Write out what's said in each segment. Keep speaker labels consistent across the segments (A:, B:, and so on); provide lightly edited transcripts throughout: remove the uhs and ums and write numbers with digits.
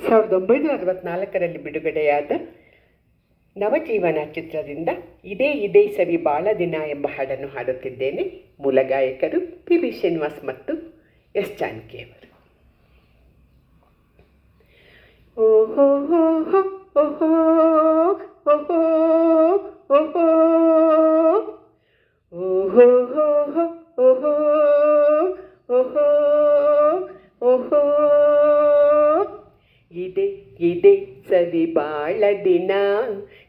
A: 1964ರಲ್ಲಿ ಬಿಡುಗಡೆಯಾದ ನವಜೀವನ ಚಿತ್ರದಿಂದ ಇದೇ ಇದೇ ಸವಿ ಬಾಳ ದಿನ ಎಂಬ ಹಾಡನ್ನು ಹಾಡುತ್ತಿದ್ದೇನೆ. ಮೂಲ ಗಾಯಕರು ಪಿ ಬಿ ಶ್ರೀನಿವಾಸ್ ಮತ್ತು ಎಸ್ ಜಾನಕಿಯವರು. ಓಹೋ ಓಹೋ ಓಹೋ ಓಹೋ ಓಹೋ ಓಹೋ ಓಹೋ ಓಹೋ ಓಹೋ ಇದೆ ಇದೆ ಸವಿ ಬಾಳ ದಿನ,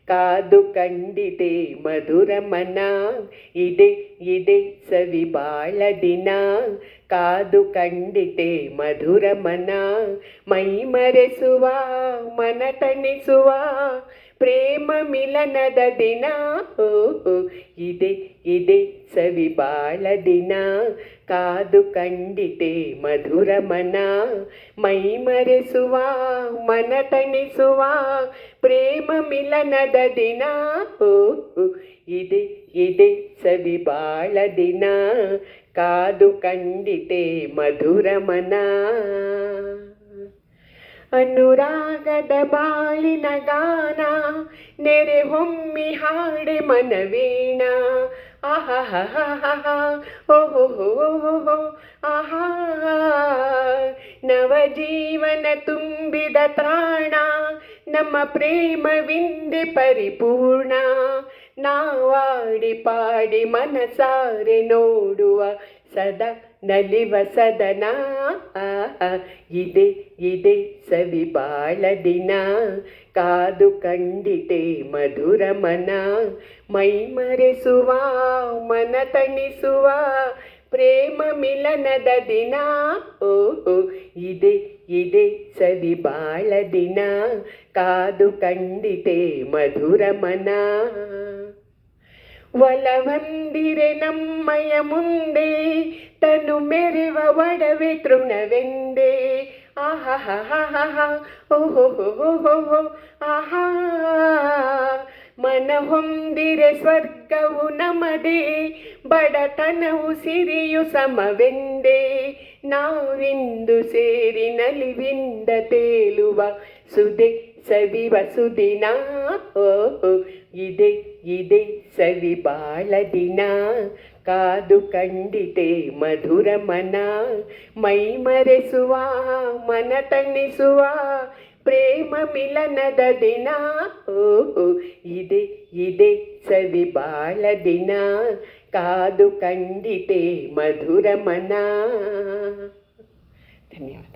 A: ಕಾದು ಕಂಡಿದೆ ಮಧುರ ಮನ. ಇದೆ ಇದೆ ಸವಿ ಬಾಳ ದಿನ, ಕಾದು ಕಂಡಿದೆ ಮಧುರ ಮನ. ಮೈ ಮರೆಸುವ ಮನ ತಣಿಸುವ ಪ್ರೇಮ ಮಿಲನದ ದಿನ. ಇದೆ ಇದೆ ಸವಿ ಬಾಳ ದಿನ, ಕಾದು ಕಂಡಿತೆ ಮಧುರ ಮನ. ಮೈ ಮರೆಸುವ ಮನ ತಣಿಸುವ ಪ್ರೇಮ ಮಿಲನದ ದಿನ. ಇದೆ ಇದೆ ಸವಿ ಬಾಳ ದಿನ, ಕಾದು ಕಂಡಿತೆ ಮಧುರ ಮನ. ಅನುರಾಗದ ಬಾಳಿನ ಗಾನ, ನೆರೆ ಹೊಮ್ಮಿ ಹಾಡೆ ಮನವೀಣ. ಆಹಾ ಓಹೋ ಆಹಾ, ನವಜೀವನ ತುಂಬಿದ ತ್ರಾಣ, ನಮ್ಮ ಪ್ರೇಮವಿಂದೆ ಪರಿಪೂರ್ಣ. ನಾವಾಡಿ ಪಾಡಿ ಮನಸಾರೆ ನೋಡುವ ಸದಾ ನಲಿವ ಸದನ. ಇದೆ ಇದೆ ಸವಿ ಬಾಳ ದಿನ, ಕಾದು ಕಂಡಿತೆ ಮಧುರ ಮನ. ಮೈ ಮರೆಸುವ ಮನ ತಣಿಸುವ ಪ್ರೇಮ ಮಿಲನದ ದಿನ. ಇದೆ ಇದೆ ಸವಿ ಬಾಳ ದಿನ, ಕಾದು ಕಂಡಿತೆ ಮಧುರ ಮನ. ಒಲವಂದಿರೆ ನಮ್ಮಯ ಮುಂದೆ, ತನು ಮೆರೆವ ಒಡವೆ ತೃಣವೆಂದೆ. ಆಹಾ ಓಹೋ ಆಹಾ, ಮನ ಹೊಂದಿರೆ ಸ್ವರ್ಗವು ನಮದೇ, ಬಡತನವು ಸಿರಿಯು ಸಮವೆಂದೆ. ನಾವಿಂದು ಸೇರಿ ನಲಿವಿಂದ ತೇಲುವ ಸುದೆ ಸವಿವ ಸುದಿನ. ಇದೆ ಇದೆ ಸವಿ ಬಾಳ ದಿನ, ಕಾದು ಕಂಡಿತೆ ಮಧುರ ಮನ. ಮೈ ಮರೆಸುವ ಮನ ತಣಿಸುವ ಪ್ರೇಮ ಮಿಲನದ ದಿನ. ಇದೆ ಇದೆ ಸವಿ ಬಾಳ ದಿನ, ಕಾದು ಕಂಡಿತೆ ಮಧುರ ಮನ. ಧನ್ಯವಾದ.